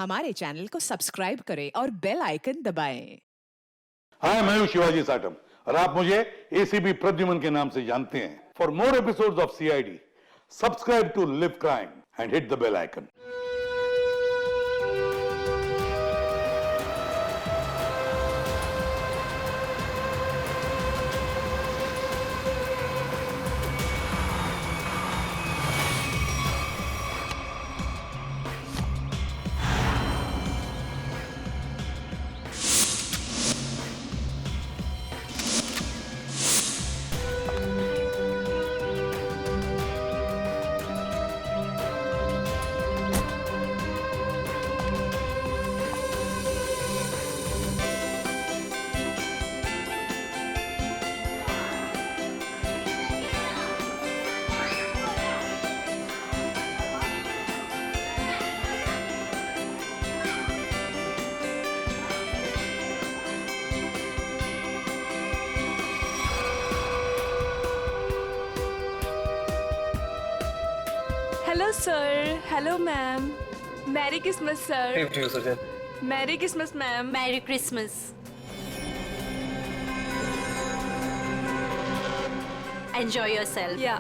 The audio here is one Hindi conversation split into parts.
हमारे चैनल को सब्सक्राइब करें और बेल आइकन दबाएं। हाय, मैं हूं शिवाजी साटम और आप मुझे एसीपी प्रद्युमन के नाम से जानते हैं। For more episodes of CID, subscribe to live crime and hit the bell icon. Hello sir, hello ma'am, merry Christmas sir. Same to you Sujan. Merry Christmas ma'am. Merry Christmas. Enjoy yourself. या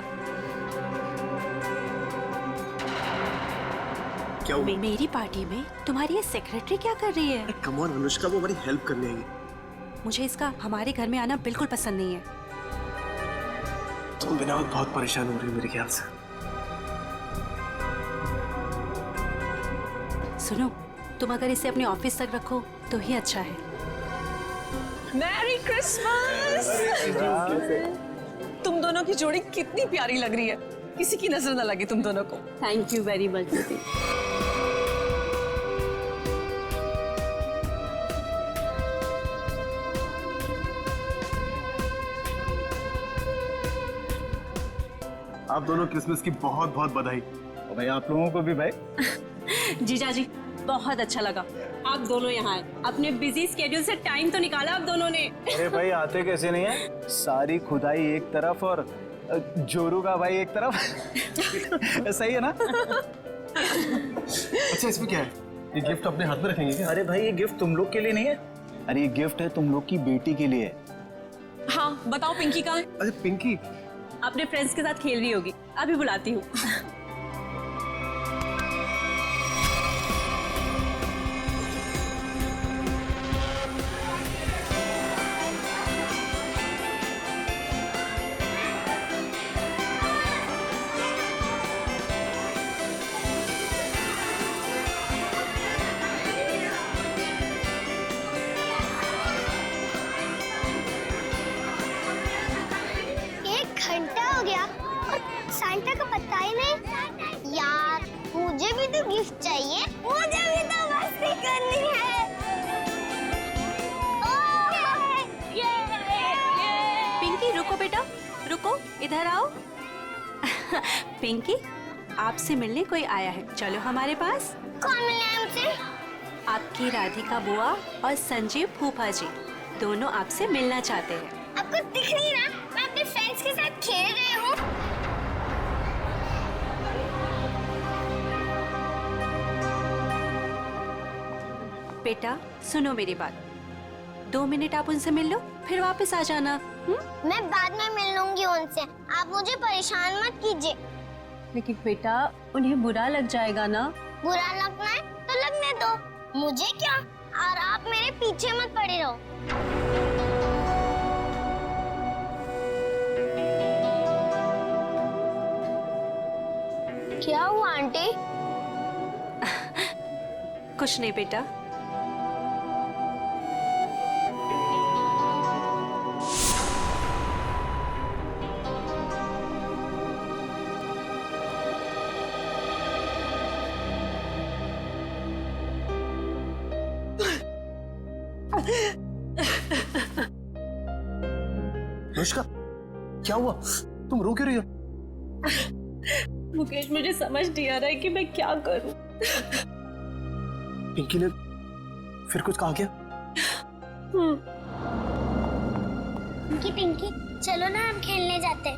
क्या हुआ? मेरी पार्टी में तुम्हारी ये सेक्रेटरी क्या कर रही है? कम ऑन अनुष्का, वो हमारी हेल्प करने आई है। मुझे इसका हमारे घर में आना बिल्कुल पसंद नहीं है। तुम बिना वक्त बहुत परेशान हो रही हो मेरे ख्याल से। सुनो, तुम अगर इसे अपने ऑफिस तक रखो तो ही अच्छा है। Merry Christmas. तुम दोनों की जोड़ी कितनी प्यारी लग रही है, किसी की नजर न लगे तुम दोनों को। थैंक यू वेरी मच दीदी। आप दोनों क्रिसमस की बहुत बहुत बधाई। और भाई आप लोगों को भी भाई। जीजा जी, बहुत अच्छा लगा आप दोनों यहाँ आए। अपने बिजी स्केड्यूल से टाइम तो निकाला आप दोनों ने। अरे भाई आते कैसे नहीं है? सारी खुदाई एक तरफ और जोरू का भाई एक तरफ। सही है ना? अच्छा, इसमें क्या है? ये गिफ्ट अपने हाथ में रखेंगे क्या? अरे भाई ये गिफ्ट तुम लोग के लिए नहीं है। अरे ये गिफ्ट है तुम लोग की बेटी के लिए। हाँ बताओ, पिंकी कहाँ है? अरे पिंकी, अपने फ्रेंड्स के साथ खेल रही होगी, अभी बुलाती हूँ। घंटा हो गया और सांता का पता ही नहीं। यार मुझे भी तो गिफ्ट चाहिए, मुझे भी तो मस्ती करनी है। पिंकी रुको बेटा, रुको, इधर आओ। पिंकी, आपसे मिलने कोई आया है, चलो हमारे पास। कौन मिले हमसे? आपकी राधिका बुआ और संजीव फूफा जी दोनों आपसे मिलना चाहते हैं। आपको दिख नहीं रहा मैं अपने फ्रेंड्स के साथ खेल रही हूँ। बेटा सुनो मेरी बात, 2 मिनट आप उनसे मिल लो, फिर वापस आ जाना। मैं बाद में मिल लूंगी उनसे, आप मुझे परेशान मत कीजिए। लेकिन बेटा उन्हें बुरा लग जाएगा ना। बुरा लगना है तो लगने दो, मुझे क्या। और आप मेरे पीछे मत पड़े रहो। क्या हुआ आंटी? कुछ नहीं बेटा। अनुष्का, क्या हुआ? तुम रो क्यों रही हो? मुकेश, मुझे समझ नहीं आ रहा है कि मैं क्या करूं। पिंकी ने फिर कुछ कहा क्या? पिंकी पिंकी चलो ना हम खेलने जाते हैं।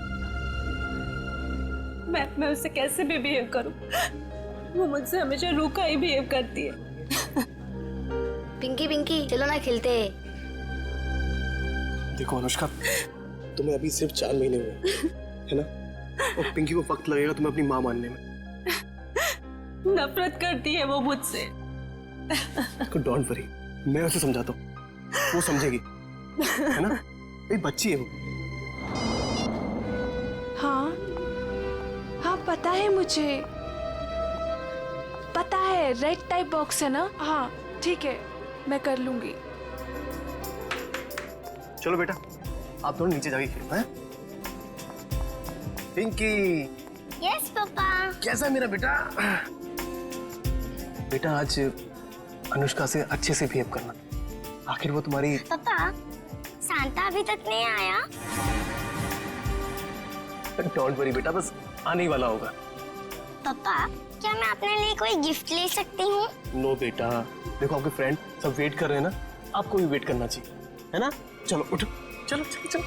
मैं उससे कैसे भी बिहेव करूं? वो मुझसे हमेशा रूखा ही बिहेव करती है। पिंकी पिंकी चलो ना खेलते हैं। देखो अनुष्का, तुम्हें अभी सिर्फ 4 महीने हुए है ना, और पिंकी को वक्त लगेगा तुम्हें अपनी माँ मानने में। नफरत करती है वो मुझसे। डोंट वरी, मैं उसे समझाता हूँ, वो समझेगी, है ना? एक बच्ची है वो। हाँ हाँ पता है मुझे, पता है रेड टाइप बॉक्स है ना। हाँ ठीक है, मैं कर लूंगी। चलो बेटा, आप दोनों नीचे जाके खेलो हैं? Pinky, yes papa. कैसा है मेरा बेटा? बेटा आज अनुष्का से अच्छे से बिहेव करना, आखिर वो तुम्हारी। पापा सांता अभी तक नहीं आया। डोंट वरी बेटा, बस आने ही वाला होगा। पापा क्या मैं अपने लिए कोई गिफ्ट ले सकती हूँ? नो बेटा, देखो आपके फ्रेंड सब वेट कर रहे हैं ना, आपको भी वेट करना चाहिए, है ना? चलो उठो, चलो चलो चलो।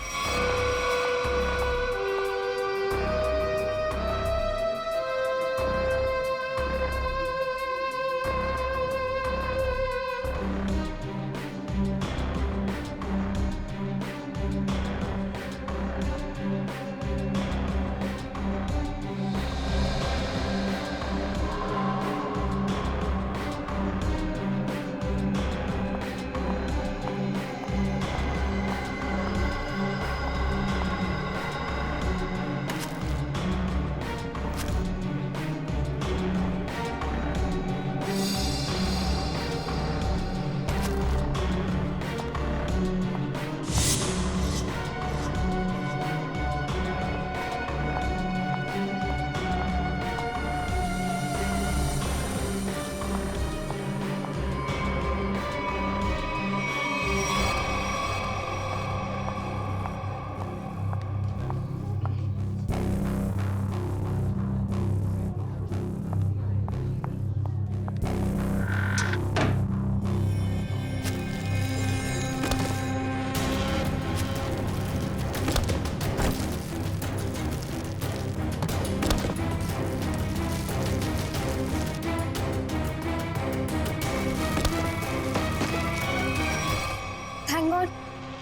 थैंक गॉड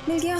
मिल गया।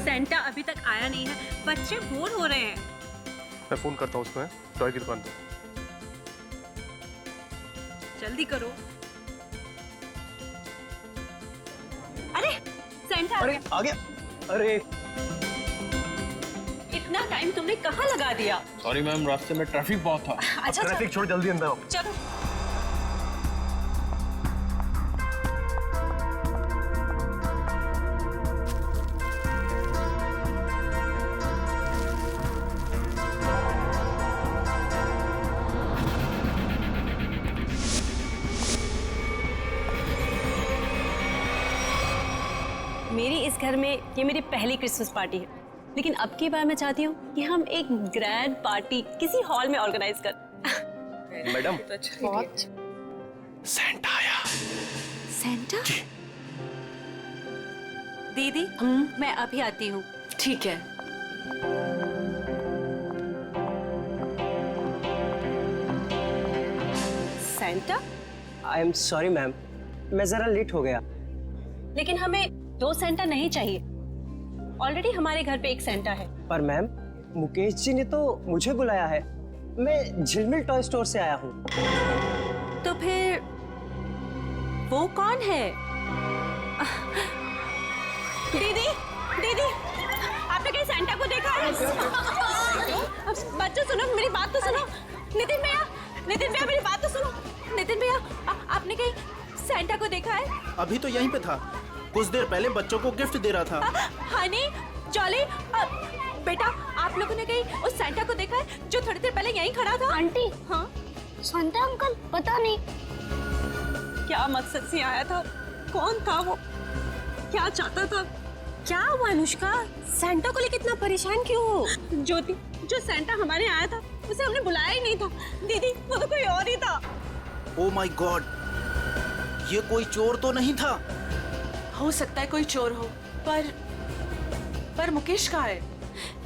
सेंटा अभी तक आया नहीं है, बच्चे बोर हो रहे हैं। मैं फोन करता हूँ उसको, टॉय की दुकान पे। जल्दी करो। अरे सेंटा आ अरे गया। आ गया। अरे इतना टाइम तुमने कहाँ लगा दिया? सॉरी मैम, रास्ते में ट्रैफिक बहुत था। अच्छा ट्रैफिक छोड़ जल्दी अंदर आओ। चलो। मेरी इस घर में ये मेरी पहली क्रिसमस पार्टी है, लेकिन अब की बार मैं चाहती हूँ कि हम एक ग्रैंड पार्टी किसी हॉल में ऑर्गेनाइज कर। मैडम, सेंटा आया। सेंटा? दीदी मैं अभी आती हूँ। ठीक है। Santa? I am sorry ma'am, मैं जरा लेट हो गया। लेकिन हमें 2 सेंटा नहीं चाहिए, ऑलरेडी हमारे घर पे एक सेंटा है। पर मैम, मुकेश जी ने तो मुझे बुलाया है, मैं झिलमिल टॉय स्टोर से आया हूँ। तो फिर वो कौन है? दीदी, दीदी, आपने कहीं सैंटा को देखा है? बच्चों सुनो, मेरी बात तो सुनो। नितिन भैया, मेरी बात तो सुनो। नितिन भैया, आपने कहीं सैंटा को देखा है? अभी तो यहीं पे था, कुछ देर पहले बच्चों को गिफ्ट दे रहा था। हनी, जॉली, बेटा, आप लोगों ने कहीं उस सैंटा को देखा है जो थोड़ी देर पहले यहीं खड़ा था? आंटी, हाँ? सांता अंकल पता नहीं क्या मकसद से आया था? कौन था वो? क्या चाहता था? क्या हुआ अनुष्का? सैंटा को लेकर इतना परेशान क्यों हो? ज्योति, जो सैंटा हमारे आया था उसे हमने बुलाया ही नहीं था। दीदी, वो तो कोई और ही था। ओ माय गॉड, ये कोई चोर तो नहीं था? हो सकता है कोई चोर हो, पर मुकेश कहाँ है?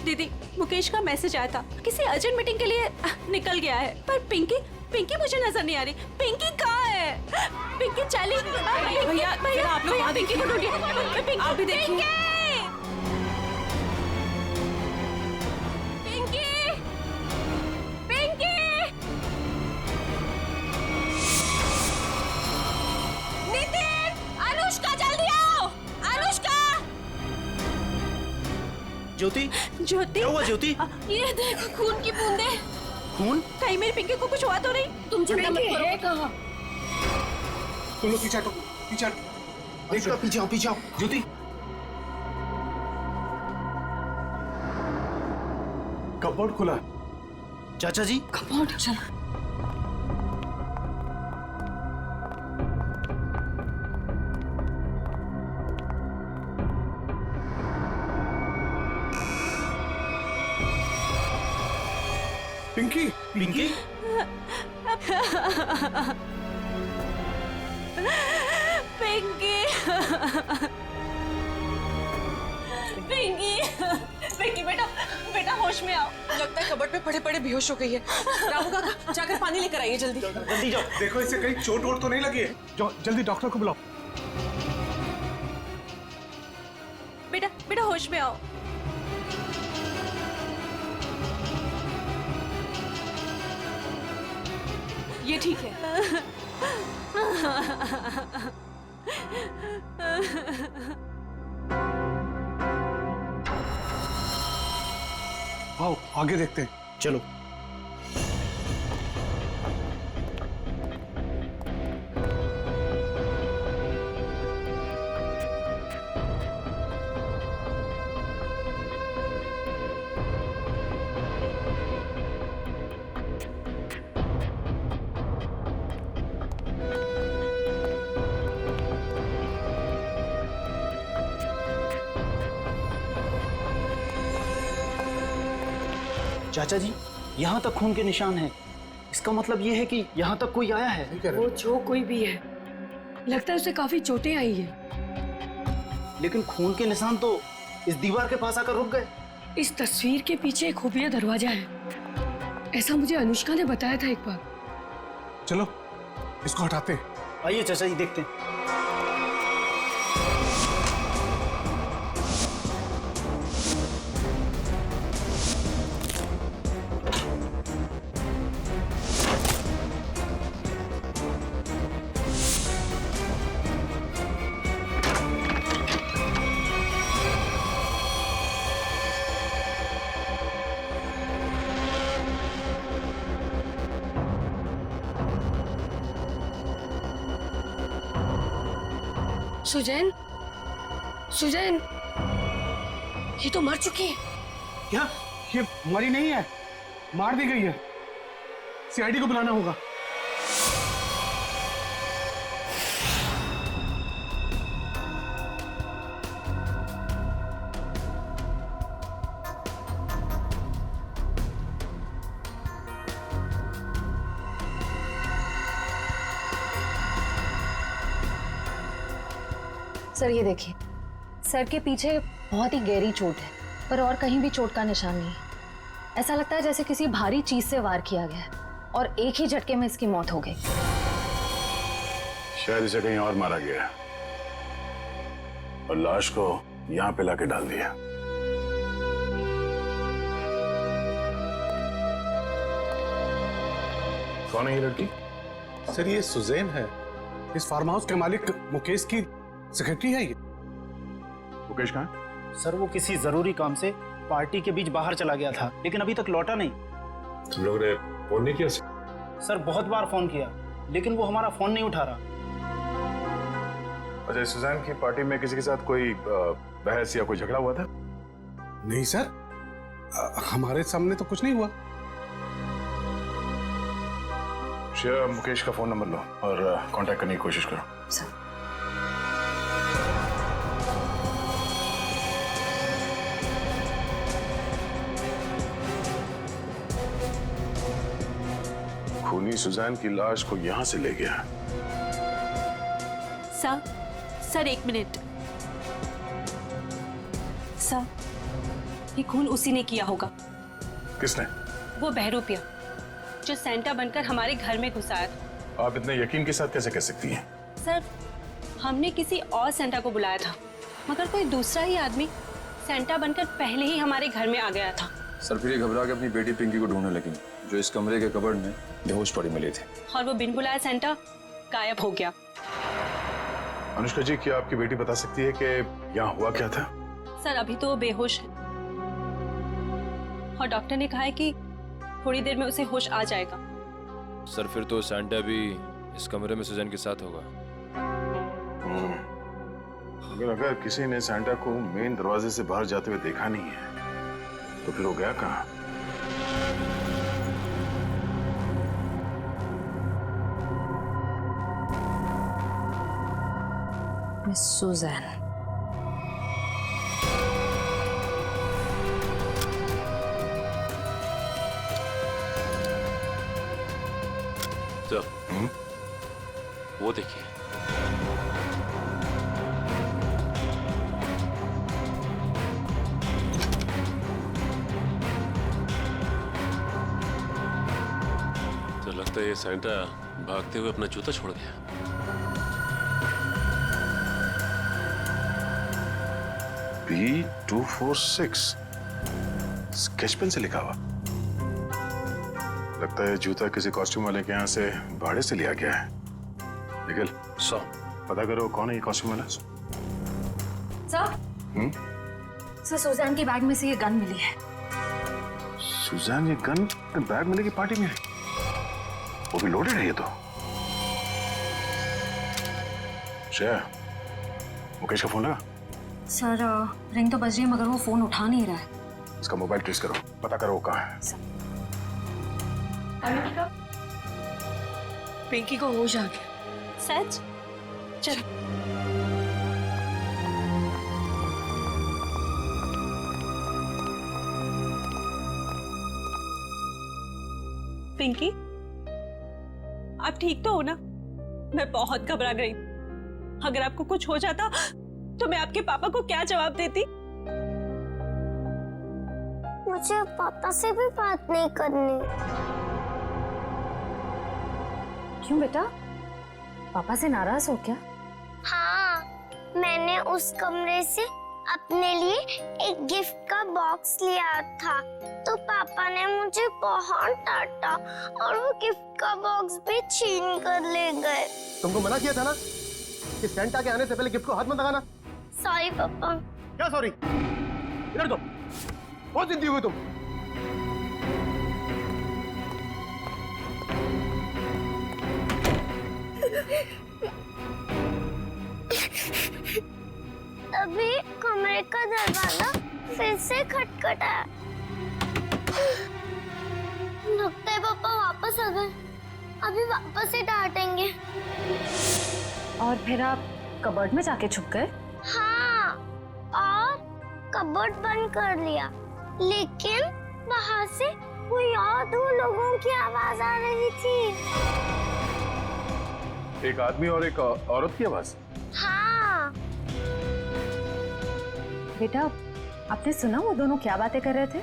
दीदी, मुकेश का मैसेज आया था, किसी अर्जेंट मीटिंग के लिए निकल गया है। पर पिंकी मुझे नजर नहीं आ रही। पिंकी कहाँ है? पिंकी चली। भैया, आप लोग वहाँ पिंकी को ढूंढिए। आप भी देखिए। पिंकी! नितिन, अनुष्का जल्दी आओ! अनुष्का! ज्योति, ज्योति, क्या हुआ ज्योति? ये देखो खून की बूंदे। खून? कहीं मेरी पिंकी को कुछ हुआ तो नहीं? तुम चिंता मत करो। तुम लोग पीछे हटो, पीछे हटो। पीछे आओ, पीछे आओ। ज्योति, कपबोर्ड खुला। चाचा जी, कपबोर्ड, चलो। पिंकी, पिंकी, पिंकी, पिंकी, बेटा होश में आओ। लगता है कबर्ड पे पड़े पड़े बेहोश हो गई है। रामू काका, जाकर पानी लेकर आइए जल्दी। जल्दी जाओ। देखो इसे कहीं चोट वोट तो नहीं लगी है। जाओ जल्दी डॉक्टर को बुलाओ। बेटा होश में आओ। ये ठीक है। आओ आगे देखते हैं। चलो। चाचा जी, यहाँ तक खून के निशान हैं। इसका मतलब ये है कि यहाँ तक कोई आया है। वो जो कोई भी है, लगता है उसे काफी चोटें आई है। लेकिन खून के निशान तो इस दीवार के पास आकर रुक गए। इस तस्वीर के पीछे एक खुफिया दरवाजा है, ऐसा मुझे अनुष्का ने बताया था एक बार। चलो इसको हटाते हैं। आइए चाचा जी, देखते हैं। सुजैन, ये तो मर चुकी है। क्या ये मरी नहीं है, मार दी गई है। सीआईडी को बुलाना होगा। सर ये देखिए, सर के पीछे बहुत ही गहरी चोट है, पर और कहीं भी चोट का निशान नहीं है। ऐसा लगता है जैसे किसी भारी चीज से वार किया गया है और एक ही झटके में इसकी मौत हो गई। शायद इसे कहीं और मारा गया और लाश को यहाँ पे लाके डाल दिया। कौन है ये लड़की? सर ये सुजैन है, इस फार्म हाउस के मालिक मुकेश की सेक्रेटरी है ये। मुकेश कहाँ है? सर वो किसी जरूरी काम से पार्टी के बीच बाहर चला गया था, लेकिन अभी तक लौटा नहीं। तुम लोगों ने फोन नहीं किया? सर बहुत बार फोन किया, लेकिन वो हमारा फोन नहीं उठा रहा। अच्छा, सुजैन की पार्टी में किसी के साथ कोई बहस या कोई झगड़ा हुआ था? नहीं सर, हमारे सामने तो कुछ नहीं हुआ। श्रेया, मुकेश का फोन नंबर लो और कांटेक्ट करने की कोशिश करो। सर खूनी सुजैन की लाश को यहां से ले गया। सर एक मिनट। सर ये खून उसी ने किया होगा। किसने? वो बहरूपिया जो सेंटा बनकर हमारे घर में घुस आया था। आप इतने यकीन के साथ कैसे कह सकती हैं? सर हमने किसी और सेंटा को बुलाया था, मगर कोई दूसरा ही आदमी सेंटा बनकर पहले ही हमारे घर में आ गया था। सर फिर घबरा के अपनी बेटी पिंकी को ढूंढने लगी, जो इस कमरे के कबर्ड में बेहोश पड़ी मिली थी। और वो बिन बुलाया सेंटा गायब हो गया। अनुष्का जी, क्या आपकी बेटी बता सकती है कि यहाँ हुआ क्या था? सर अभी तो वो बेहोश है और डॉक्टर ने कहा है कि थोड़ी देर में उसे होश आ जाएगा। सर फिर तो सेंटा भी इस कमरे में सुजैन के साथ होगा। अगर किसी ने सेंटा को मेन दरवाजे से बाहर जाते हुए देखा नहीं है तो फिर वो गया कहाँ? Miss Suzanne. सर वो देखिए। तो लगता है ये सेंटा भागते हुए अपना जूता छोड़ गया। B246 स्केच पेन से लिखा हुआ। लगता है जूता किसी कॉस्ट्यूम वाले के यहाँ से भाड़े से लिया गया है। निखिल, पता करो कौन है ये कॉस्ट्यूम वाला। सर सुजैन की बैग में से ये गन मिली है। सुजैन ये गन बैग मिलेगी पार्टी में? वो भी लोडेड है ये तो। श्रेया, मुकेश का फोन लगा? सर रिंग तो बज रही है मगर वो फोन उठा नहीं रहा है। इसका मोबाइल ट्रेस करो, पता करो वो कहाँ है। पिंकी को होश आ गया। सच? चलो। पिंकी, आप ठीक तो हो ना? मैं बहुत घबरा गई। अगर आपको कुछ हो जाता तो मैं आपके पापा को क्या जवाब देती? मुझे पापा से भी बात नहीं करनी। क्यों बेटा, पापा से नाराज हो क्या? हाँ, मैंने उस कमरे से अपने लिए एक गिफ्ट का बॉक्स लिया था, तो पापा ने मुझे बहुत डांटा और वो गिफ्ट का बॉक्स भी छीन कर ले गए। तुमको मना किया था ना कि सेंटा के आने से पहले गिफ्ट को हाथ मत लगाना। सॉरी पापा। क्या सॉरी? इधर दो, बहुत जिद्दी हुई तुम। तभी कमरे का दरवाजा फिर से खटखटाया। लगता है पापा वापस आ गए। अभी वापस से डांटेंगे। और फिर आप कबर्ड में जाके छुप गए? हाँ, और कबर्ड बंद कर लिया, लेकिन वहाँ से कोई और दो लोगों की आवाज आ रही थी। एक आदमी और एक औरत की आवाज? हाँ। बेटा आपने सुना वो दोनों क्या बातें कर रहे थे?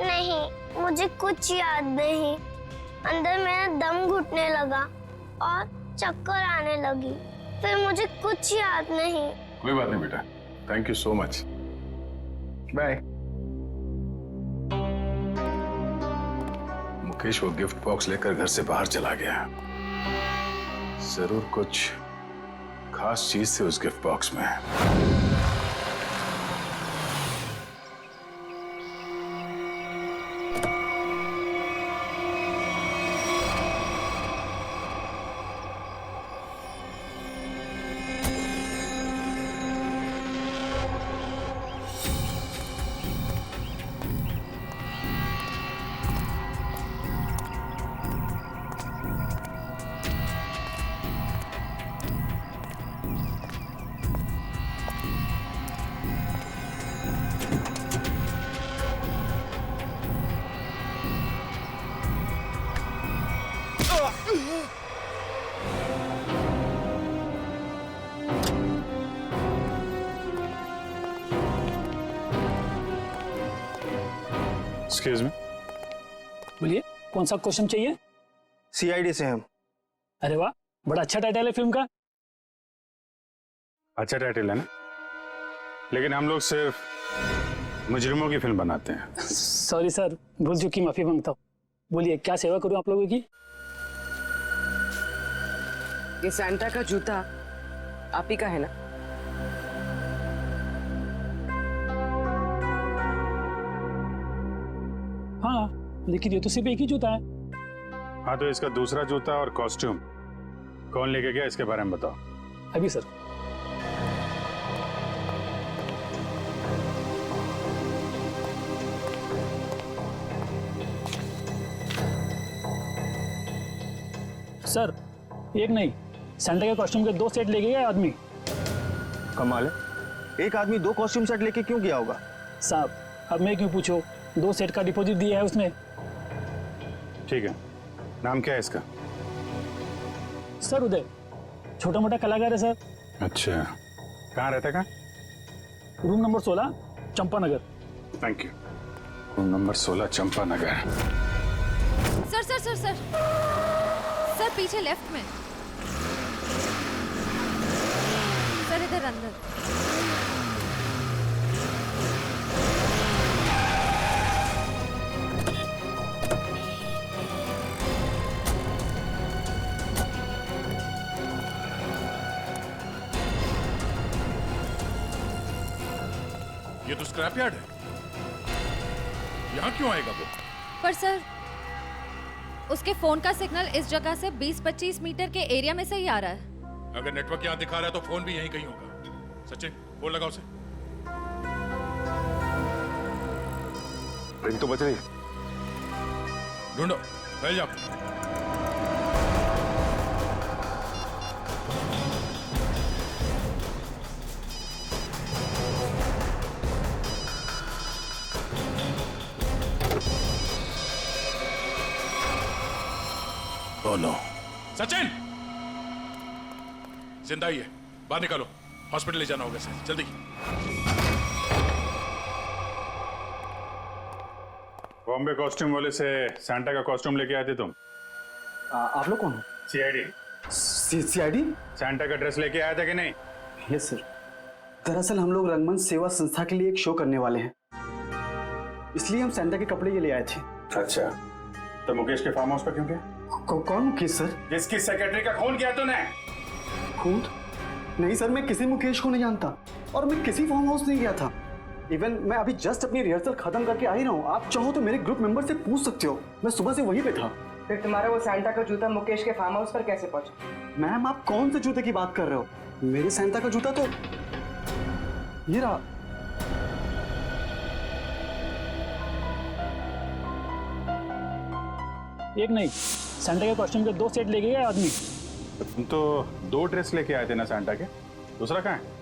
नहीं, मुझे कुछ याद नहीं। अंदर मेरा दम घुटने लगा और चक्कर आने लगी। फिर मुझे कुछ याद नहीं। कोई बात नहीं बेटा, thank you so much, bye. Mukesh वो गिफ्ट बॉक्स लेकर घर से बाहर चला गया। जरूर कुछ खास चीज थी उस गिफ्ट बॉक्स में। एक्सक्यूज मी, बोलिए कौन सा क्वेश्चन चाहिए? सीआईडी से हम। अरे वाह, बड़ा अच्छा टाइटल है फिल्म का। अच्छा टाइटल है ना, लेकिन हम लोग सिर्फ मुजरिमों की फिल्म बनाते हैं। सॉरी सर, भूल चुकी, माफी मांगता हूँ। बोलिए क्या सेवा करूँ आप लोगों की? ये सैंटा का जूता आप ही का है ना? हाँ, लेकिन ये तो सिर्फ एक ही जूता है। हाँ, तो इसका दूसरा जूता और कॉस्ट्यूम कौन लेके गया, इसके बारे में बताओ। अभी सर। सर, एक नहीं, सैंटा के कॉस्ट्यूम के 2 सेट लेके गया आदमी। कमाल है, एक आदमी 2 कॉस्ट्यूम सेट लेके क्यों गया होगा? साहब, अब मैं क्यों पूछो, 2 सेट का डिपॉजिट दिया है उसने। ठीक है, नाम क्या है इसका? सर उदय, छोटा मोटा कलाकार है सर। अच्छा, कहाँ रहता है? Room number 16, Champanagar. Thank you. Room number 16, Champanagar. Sir sir sir sir sir, पीछे लेफ्ट में सर, इधर अंदर। ये तो स्क्रैप यार्ड है, यहाँ क्यों आएगा वो? पर सर, उसके फोन का सिग्नल इस जगह से 20-25 मीटर के एरिया में से ही आ रहा है। अगर नेटवर्क यहाँ दिखा रहा है तो फोन भी यहीं कहीं होगा। सचिन, फोन लगाओ उसे। रिंग तो बज रही है। ढूंढो, फैल जाओ। Oh no. सचिन, जिंदा ही है, बाहर निकालो, हॉस्पिटल ले जाना होगा इसे, जल्दी। बॉम्बे कॉस्ट्यूम वाले से सैंटा का कॉस्ट्यूम लेके आए थे तुम? आप लोग कौन हो? सीआईडी। सीआईडी? सैंटा का ड्रेस लेके आया था कि नहीं? यस सर, दरअसल हम लोग रंगमंच सेवा संस्था के लिए एक शो करने वाले हैं, इसलिए हम सैंटा के कपड़े के लिए आए थे। अच्छा, तो मुकेश के फार्म हाउस पर क्यों गए? कौन मुकेश सर? जिसकी सेक्रेटरी का खून किया तूने। खून? नहीं सर, मैं किसी मुकेश को नहीं जानता और मैं किसी फार्म हाउस नहीं गया था। इवन मैं अभी जस्ट अपनी रिहर्सल खत्म करके आ ही रहा हूँ। आप चाहो तो मेरे ग्रुप मेंबर से पूछ सकते हो, मैं सुबह से वहीं पे था। फिर तुम्हारा वो सैंटा का जूता मुकेश के फार्म हाउस पर कैसे पहुंचा? मैम, आप कौन से जूते की बात कर रहे हो? मेरे सैंटा का जूता तो ये रहा। एक नहीं, सैंटा के कॉस्ट्यूम के 2 सेट लेके गया आदमी। तुम तो 2 ड्रेस लेके आए थे ना सैंटा के, दूसरा कहाँ है?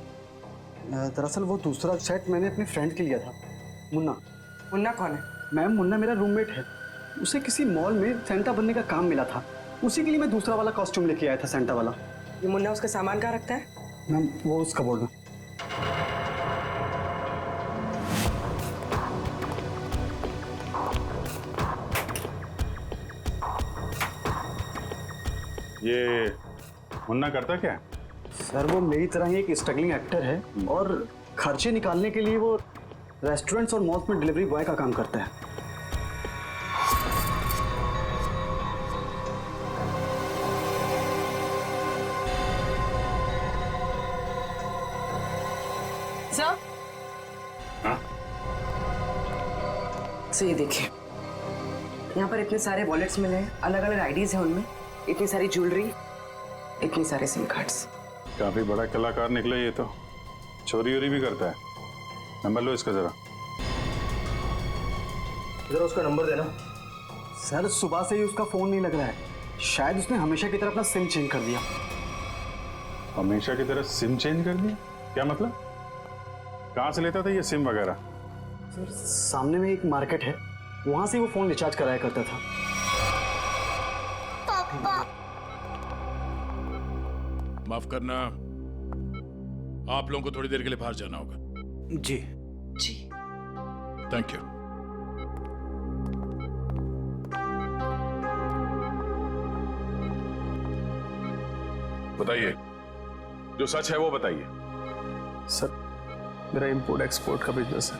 दरअसल वो दूसरा सेट मैंने अपने फ्रेंड के लिया था, मुन्ना। मुन्ना कौन है? मैम, मुन्ना मेरा रूममेट है। उसे किसी मॉल में सैंटा बनने का काम मिला था, उसी के लिए मैं दूसरा वाला कॉस्ट्यूम लेके आया था, सैंटा वाला। ये मुन्ना उसका सामान कहाँ रखता है? मैम, वो उस कबोर्ड में। ये मुन्ना करता क्या? सर, वो मेरी तरह ही एक स्ट्रगलिंग एक्टर है और खर्चे निकालने के लिए वो रेस्टोरेंट्स और मॉल्स में डिलीवरी बॉय का काम करता है। सर हाँ? सर ये देखिए, यहाँ पर इतने सारे वॉलेट्स मिले हैं, अलग अलग आईडीज हैं उनमें, इतनी सारी ज्वेलरी, इतनी सारे सिम कार्ड्स। काफी बड़ा कलाकार निकला ये तो, चोरी वोरी भी करता है। नंबर लो इसका जरा। जरा उसका नंबर देना। सर सुबह से ही उसका फोन नहीं लग रहा है, शायद उसने हमेशा की तरह अपना सिम चेंज कर दिया। हमेशा की तरह सिम चेंज कर दिया? क्या मतलब? कहाँ से लेता था ये सिम वगैरह? सर सामने में एक मार्केट है, वहां से वो फोन रिचार्ज कराया करता था। पापा माफ करना, आप लोगों को थोड़ी देर के लिए बाहर जाना होगा। जी जी थैंक यू। बताइए, जो सच है वो बताइए। सर मेरा इंपोर्ट एक्सपोर्ट का बिजनेस है।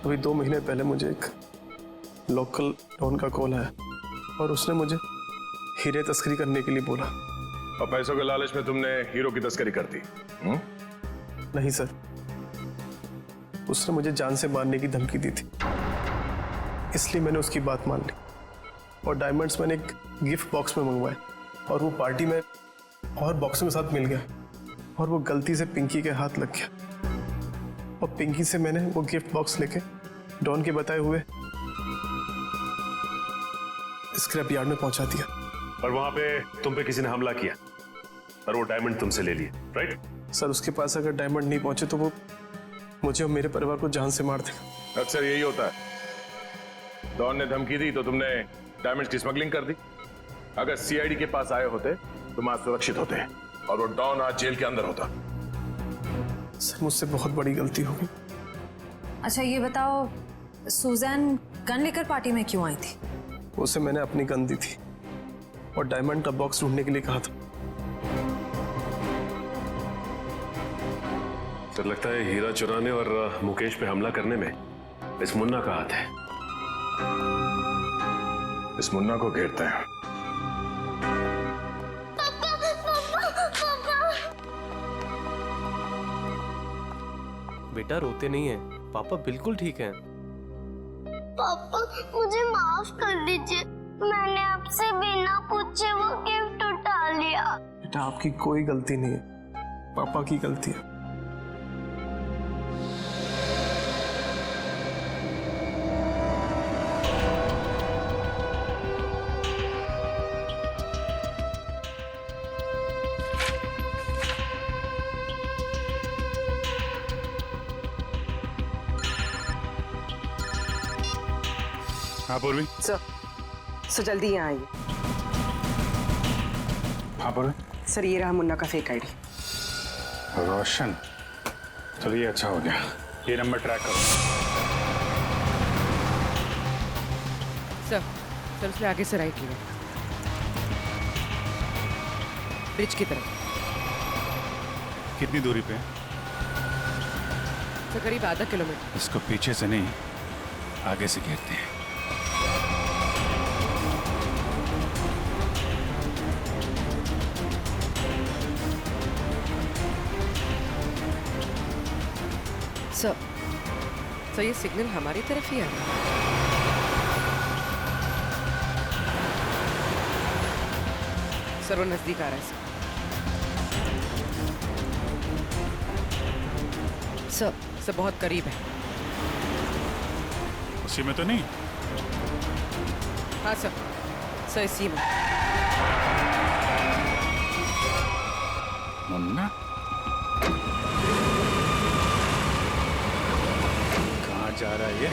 अभी 2 महीने पहले मुझे एक लोकल डॉन का कॉल आया और उसने मुझे हीरे तस्करी करने के लिए बोला। और पैसों के लालच में तुमने हीरो की तस्करी कर दी? नहीं सर, उसने मुझे जान से मारने की धमकी दी थी, इसलिए मैंने उसकी बात मान ली और डायमंड्स मैंने एक गिफ्ट बॉक्स में मंगवाए और वो पार्टी में और बॉक्स में साथ मिल गया और वो गलती से पिंकी के हाथ लग गया और पिंकी से मैंने वो गिफ्ट बॉक्स लेके डॉन के बताए हुए स्क्रैप यार्ड में पहुंचा दिया। और वहां पे तुम पे किसी ने हमला किया और वो डायमंड तुमसे ले लिए, राइट? सर उसके पास अगर डायमंड नहीं पहुंचे तो वो मुझे और मेरे परिवार को जान से मार देगा। अक्सर यही होता है। डॉन ने धमकी दी तो तुमने डायमंड्स की स्मगलिंग कर दी। अगर सीआईडी के पास आए होते तुम आज सुरक्षित होते और वो डॉन आज जेल के अंदर होता। सर मुझसे बहुत बड़ी गलती हो गई। अच्छा ये बताओ, सुजैन गन लेकर पार्टी में क्यों आई थी? उसे मैंने अपनी गन दी थी और डायमंड का बॉक्स ढूंढने के लिए कहा था। सर लगता है हीरा चुराने और मुकेश पे हमला करने में इस मुन्ना का हाथ है। इस मुन्ना को घेरते हैं। बेटा रोते नहीं है, पापा बिल्कुल ठीक हैं। पापा मुझे माफ कर दीजिए, मैंने आपसे बिना पूछे वो गिफ्ट उठा लिया। बेटा आपकी कोई गलती नहीं है, पापा की गलती है। हाँ पूर्वी। सर जल्दी यहाँ आइए। हाँ पूर्वी। सर ये रहा मुन्ना का फेक आईडी। रोशन, चलिए अच्छा हो गया। ये नंबर ट्रैक करो। सर उसने आगे से राइट लिया, ब्रिज की तरफ। कितनी दूरी पे है? सर करीब आधा किलोमीटर। इसको पीछे से नहीं, आगे से घेरते हैं। सर ये सिग्नल हमारी तरफ ही आ रहा है। सर वो नजदीक आ रहा है। सर बहुत करीब है। उसी में तो नहीं? हाँ सर इसी में। मुन्ना कहाँ जा रहा है ये?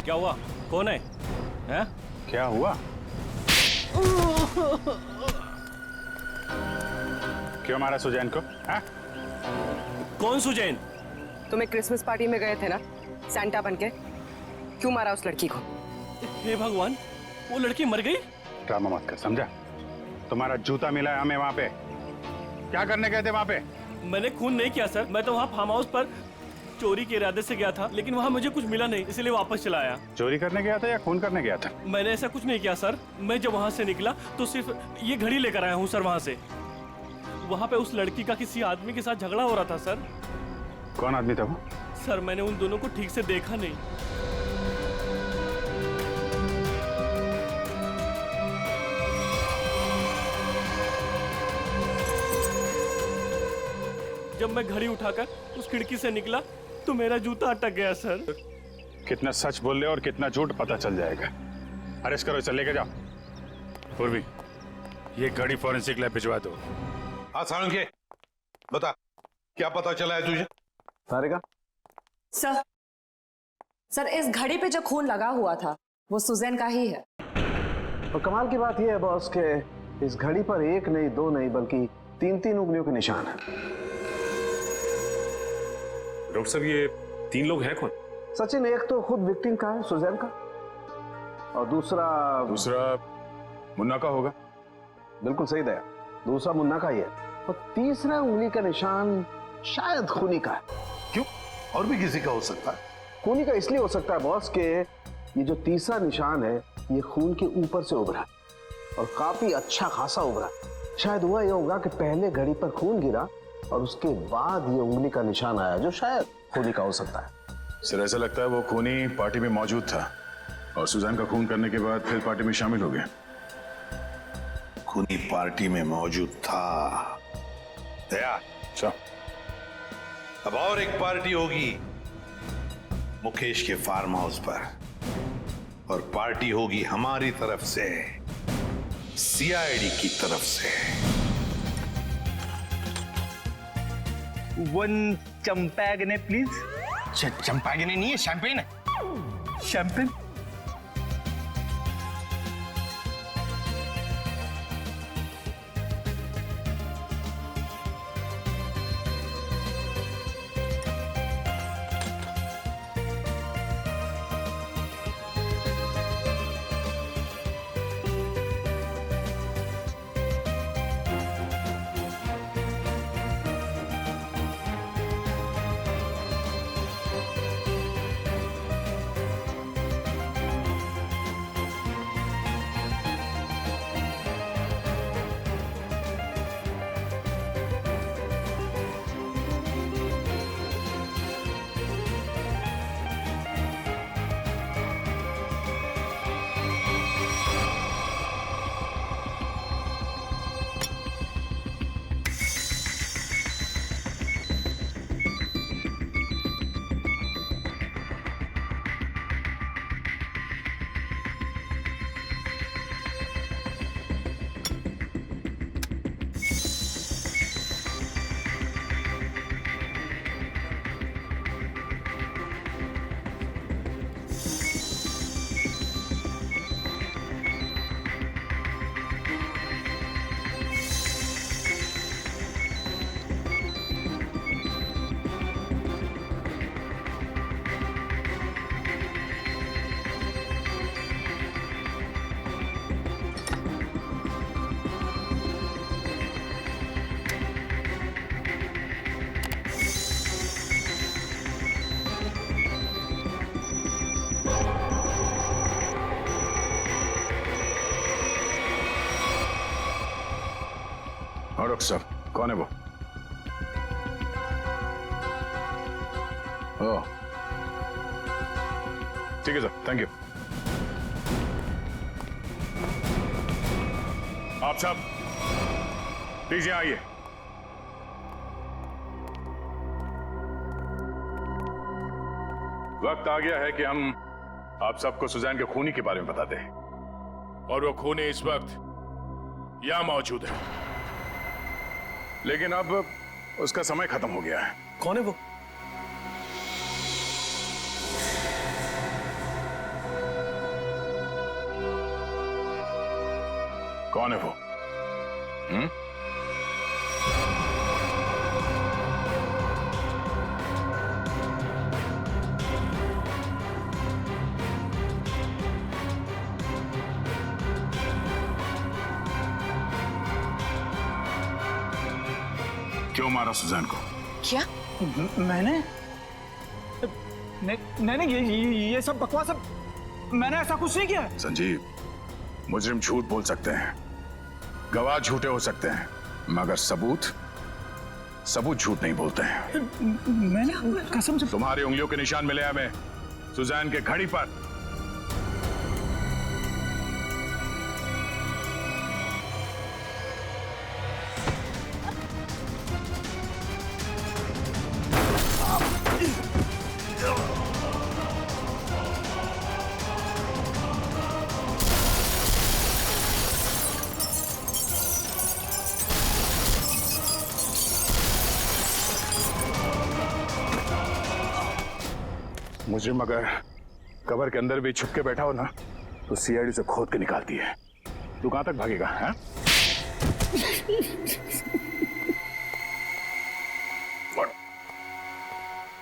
क्या हुआ? कौन है? हैं? क्या हुआ? क्यों मारा सुजैन को? हाँ? कौन सुजैन? तुम एक क्रिसमस पार्टी में गए थे ना, सैंटा बनके, क्यों मारा उस लड़की को? हे भगवान, वो लड़की मर गई? ड्रामा मत कर, समझा? तुम्हारा जूता मिला है हमें वहाँ पे। क्या करने गए थे वहाँ पे? मैंने खून नहीं किया सर, मैं तो वहाँ फार्म हाउस पर चोरी के इरादे से गया था, लेकिन वहाँ मुझे कुछ मिला नहीं, इसलिए वापस चला आया। चोरी करने गया था या खून करने गया था? मैंने ऐसा कुछ नहीं किया सर। मैं जब वहाँ से निकला तो सिर्फ ये घड़ी लेकर आया हूँ सर वहाँ से। वहाँ पे उस लड़की का किसी आदमी के साथ झगड़ा हो रहा था सर। कौन आदमी था वो? सर मैंने उन दोनों को ठीक से देखा नहीं। जब मैं घड़ी उठाकर उस खिड़की से निकला तो मेरा जूता अटक गया सर। कितना सच बोल रहे हो और कितना झूठ पता चल जाएगा। अरेस्ट करो, इसे लेके जाओ। पूर्वी, ये घड़ी फॉरेंसिक लैब भिजवा दो। हाँ सारंगे, बता क्या पता चला है तुझे? सारिका? सर इस घड़ी पे जो खून लगा हुआ था वो सुजैन का ही है। और कमाल की बात यह है बॉस के इस घड़ी पर एक नहीं, दो नहीं, बल्कि 3-3 उंगलियों के निशान है। डॉक्टर साहब, ये 3 लोग हैं कौन? सचिन, एक तो खुद विक्टिम का है, सुजैन का, और दूसरा मुन्ना का होगा। बिल्कुल सही दया, दूसरा मुन्ना का ही है, और तीसरा उंगली का निशान शायद खूनी का है। क्यों? और भी किसी का हो सकता है? खूनी का इसलिए हो सकता है बॉस के ये जो तीसरा निशान है ये खून के ऊपर से उभरा और काफी अच्छा खासा उभरा। शायद हुआ यह होगा कि पहले घड़ी पर खून गिरा और उसके बाद ये उंगली का निशान आया, जो शायद खूनी का हो सकता है। सर ऐसा लगता है वो खूनी पार्टी में मौजूद था और सुजैन का खून करने के बाद फिर पार्टी में शामिल हो गया। खूनी पार्टी में मौजूद था। दया, अब और एक पार्टी होगी मुकेश के फार्म हाउस पर, और पार्टी होगी हमारी तरफ से, सीआईडी की तरफ से। 1 चंपागने प्लीज। चंपागने नहीं है, शैंपेन है। शैंपेन? डॉक्टर साहब, कौन है वो? ओह, ठीक है सर, थैंक यू। आप साहब प्लीज यहाँ आइए। वक्त आ गया है कि हम आप सबको सुजैन के खूनी के बारे में बता दें। और वो खूनी इस वक्त यहां मौजूद है, लेकिन अब उसका समय खत्म हो गया है। कौन है वो? कौन है वो? क्यों मारा सुजैन को? क्या? मैंने नहीं ये सब बकवास है। मैंने ऐसा कुछ नहीं किया। संजीव, मुजरिम झूठ बोल सकते हैं, गवाह झूठे हो सकते हैं, मगर सबूत झूठ नहीं बोलते हैं। मैंने कसम से। तुम्हारी उंगलियों के निशान मिले हमें सुजैन के घड़ी पर। मुजरिम अगर कबर के अंदर भी छुप के बैठा हो ना, तो सीआईडी से खोद के निकालती है। तू कहां तक भागेगा? हाँ?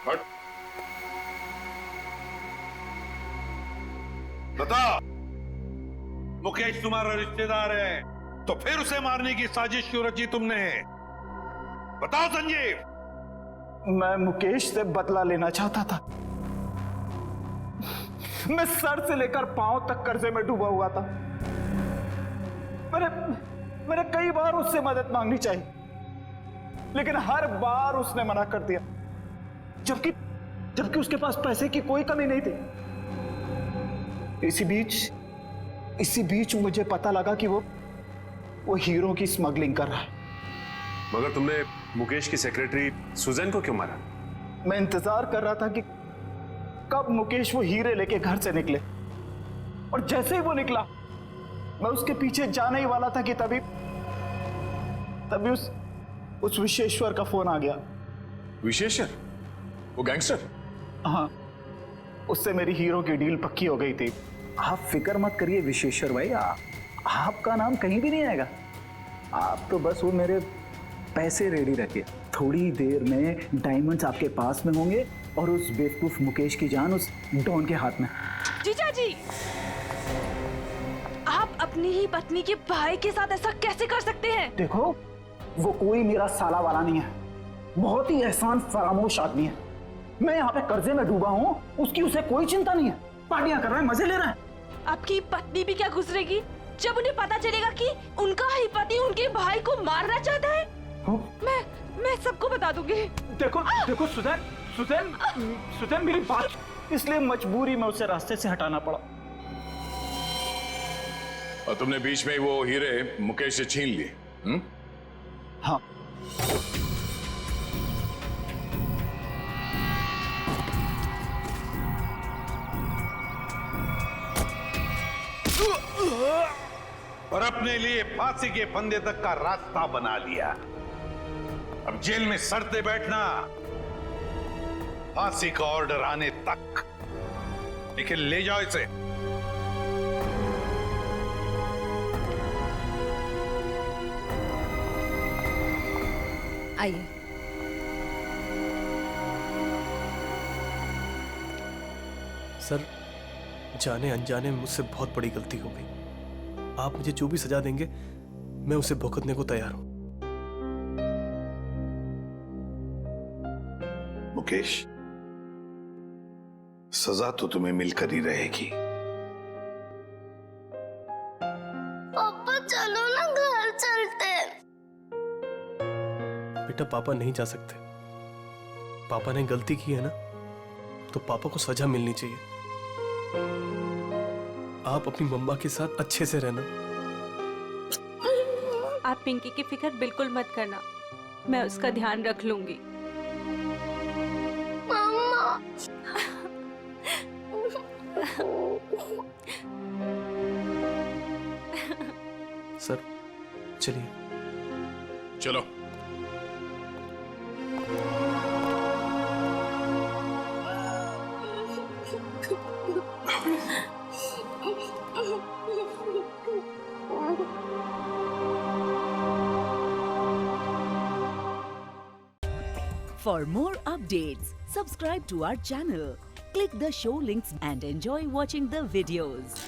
हट। बता, मुकेश तुम्हारा रिश्तेदार है, तो फिर उसे मारने की साजिश क्यों रची तुमने? बताओ संजीव। मैं मुकेश से बदला लेना चाहता था। मैं सर से लेकर पांव तक कर्जे में डूबा हुआ था। मैंने कई बार उससे मदद मांगनी चाहिए, लेकिन हर बार उसने मना कर दिया, जबकि उसके पास पैसे की कोई कमी नहीं थी। इसी बीच मुझे पता लगा कि वो हीरो की स्मगलिंग कर रहा है। मगर तुमने मुकेश की सेक्रेटरी सुजैन को क्यों मारा? मैं इंतजार कर रहा था कि कब मुकेश वो हीरे लेके घर से निकले, और जैसे ही वो निकला मैं उसके पीछे जाने ही वाला था कि तभी उस विशेश्वर का फोन आ गया। विशेश्वर? वो गैंगस्टर? हाँ, उससे मेरी हीरो की डील पक्की हो गई थी। आप फिक्र मत करिए विशेश्वर भाई, आपका नाम कहीं भी नहीं आएगा। आप तो बस वो मेरे पैसे रेडी रखिए, थोड़ी देर में डायमंड्स आपके पास में होंगे और उस बेवकूफ मुकेश की जान उस डॉन के हाथ में। जीजा जी, आप अपनी ही पत्नी के भाई के साथ ऐसा कैसे कर सकते हैं? देखो, वो कोई मेरा साला वाला नहीं है, बहुत ही एहसान फरामोश आदमी है। मैं यहाँ पे कर्जे में डूबा हूँ, उसकी उसे कोई चिंता नहीं है, पार्टियां कर रहा है, मजे ले रहा है। आपकी पत्नी भी क्या गुजरेगी जब उन्हें पता चलेगा कि उनका ही पति उनके भाई को मारना चाहता है? मैं सबको बता दूंगी। देखो सुजैन मेरी बात, इसलिए मजबूरी में उसे रास्ते से हटाना पड़ा। और तुमने बीच में वो हीरे मुकेश से छीन लिए? हाँ। और अपने लिए फांसी के फंदे तक का रास्ता बना लिया। अब जेल में सड़ते बैठना, फांसी का ऑर्डर आने तक। लेकिन ले जाओ इसे। आइए। सर, जाने अनजाने में मुझसे बहुत बड़ी गलती हो गई। आप मुझे जो भी सजा देंगे मैं उसे भुगतने को तैयार हूं। मुकेश, सजा तो तुम्हें मिलकर ही रहेगी। पापा चलो ना, घर चलते। बेटा, पापा नहीं जा सकते। पापा ने गलती की है ना, तो पापा को सजा मिलनी चाहिए। आप अपनी मम्मा के साथ अच्छे से रहना। आप पिंकी की फिक्र बिल्कुल मत करना, मैं उसका ध्यान रख लूंगी। मम्मा। सर, चलिए। चलो। For more updates, subscribe to our channel, click the show links and enjoy watching the videos.